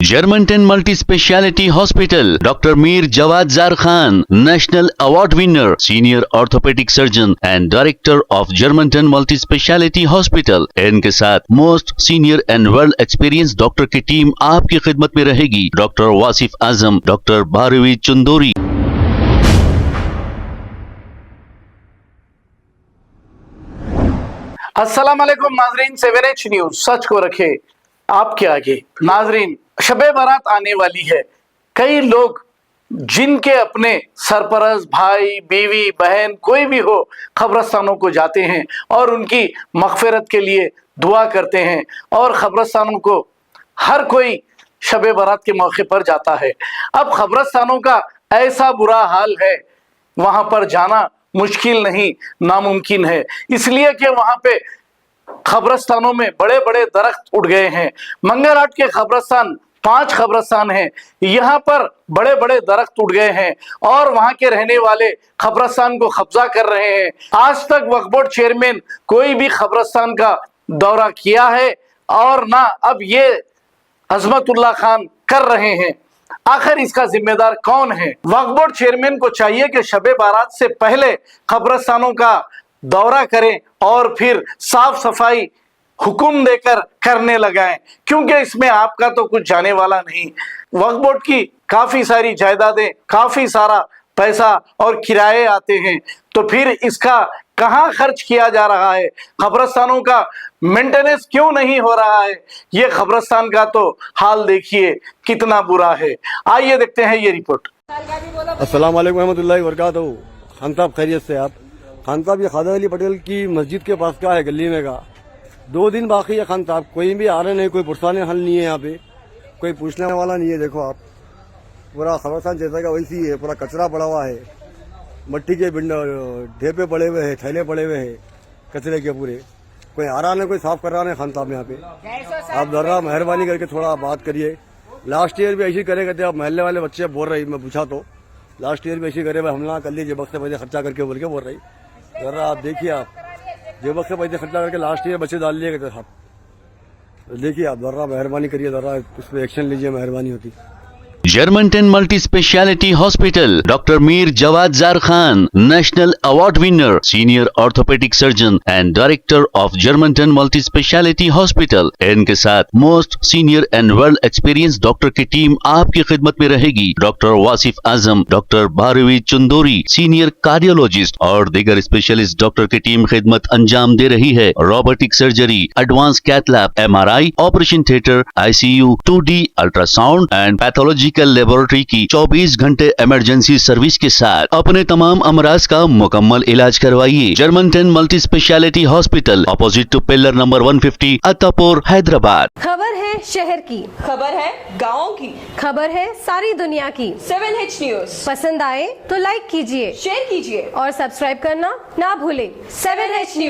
Germantown Multi-Speciality Hospital, Dr. Mir Jawad Zar Khan, National Award winner, Senior Orthopedic Surgeon and Director of Germantown Multi-Speciality Hospital। इनके साथ most senior and world experience doctor की team आपकी खिदमत में रहेगी। Doctor Wasif Azam, doctor Bharvi Chandori. अस्सलाम वालेकुम नाजरीन, 7H न्यूज सच को रखे आपके आगे। नाजरीन, शबे बारात आने वाली है। कई लोग जिनके अपने सरपरस्त भाई बीवी बहन कोई भी हो कब्रस्तानों को जाते हैं और उनकी मगफिरत के लिए दुआ करते हैं और कब्रस्तानों को हर कोई शबे बारात के मौके पर जाता है। अब कब्रस्तानों का ऐसा बुरा हाल है, वहां पर जाना मुश्किल नहीं नामुमकिन है, इसलिए कि वहां पे कब्रस्तानों में बड़े बड़े दरख्त उड़ गए हैं। मंगलहाट के कब्रस्तान 5 कब्रस्तान हैं, यहाँ पर बड़े बड़े दरख्त उड़ गए हैं और वहां के रहने वाले कब्रस्तान को कब्जा कर रहे हैं। आज तक वक्फ बोर्ड चेयरमैन कोई भी कब्रस्तान का दौरा किया है और ना अब ये अजमतुल्लाह खान कर रहे हैं। आखिर इसका जिम्मेदार कौन है? वक्फ बोर्ड चेयरमैन को चाहिए कि शबे बारात से पहले कब्रस्तानों का दौरा करें और फिर साफ सफाई हुक्म देकर करने लगाएं, क्योंकि इसमें आपका तो कुछ जाने वाला नहीं। वक्फ बोर्ड की काफी सारी जायदादें, काफी सारा पैसा और किराए आते हैं, तो फिर इसका कहाँ खर्च किया जा रहा है? कब्रस्तानों का मेंटेनेंस क्यों नहीं हो रहा है? ये कब्रस्तान का तो हाल देखिए कितना बुरा है। आइए देखते हैं ये रिपोर्ट। अस्सलाम वालेकुम रहमतुल्लाहि व बरकातहू। खान साहब खैरियत से? आप खान साहब ये ख्वाजा अली पटेल की मस्जिद के पास का है, गली में का 2 दिन बाकी है। खान साहब कोई भी आ रहे नहीं, कोई पुरसाने हल नहीं है, यहाँ पे कोई पूछने वाला नहीं है। देखो आप, पूरा कब्रस्तान जैसा का वैसी है, पूरा कचरा पड़ा हुआ है, मट्टी के ढेपे पड़े हुए हैं, थैले पड़े हुए हैं कचरे के पूरे। कोई आ रहा नहीं, कोई साफ कर रहा नहीं। खान साहब यहाँ पे आप जरा मेहरबानी करके थोड़ा बात करिए। लास्ट ईयर भी ऐसी करे थे, आप महल्ले वाले बच्चे बोल रही, मैं पूछा तो लास्ट ईयर भी ऐसी करे भाई हमला कर लीजिए बक्से पैसे खर्चा करके बोल के बोल रही। जरा आप देखिए, आप जेबक से पैसे खर्चा करके लास्ट ईयर बच्चे डाल लिए गए साहब। देखिए आप जरा मेहरबानी करिए, जरा उस पर एक्शन लीजिए, मेहरबानी होती। Germantown Multi-Speciality Hospital, Dr. Mir Jawad Zar Khan, National Award winner, Senior Orthopedic Surgeon and Director of Germantown Multi-Speciality Hospital। इनके साथ most senior and world experience doctor की टीम आपकी खिदमत में रहेगी। Doctor Wasif Azam, doctor Bharvi Chandori, senior cardiologist और दीगर specialist doctor की टीम खिदमत अंजाम दे रही है। Robotic surgery, advance cath lab, MRI, operation theatre, ICU, 2D ultrasound and pathology laboratory की 24 घंटे इमरजेंसी सर्विस के साथ अपने तमाम अमराज का मुकम्मल इलाज करवाइए। Germanten multi speciality hospital, opposite to pillar number 150, Attapur, Hyderabad. खबर है शहर की, खबर है गाँव की, खबर है सारी दुनिया की। 7H न्यूज पसंद आए तो लाइक कीजिए, शेयर कीजिए और सब्सक्राइब करना ना भूलें। 7H news.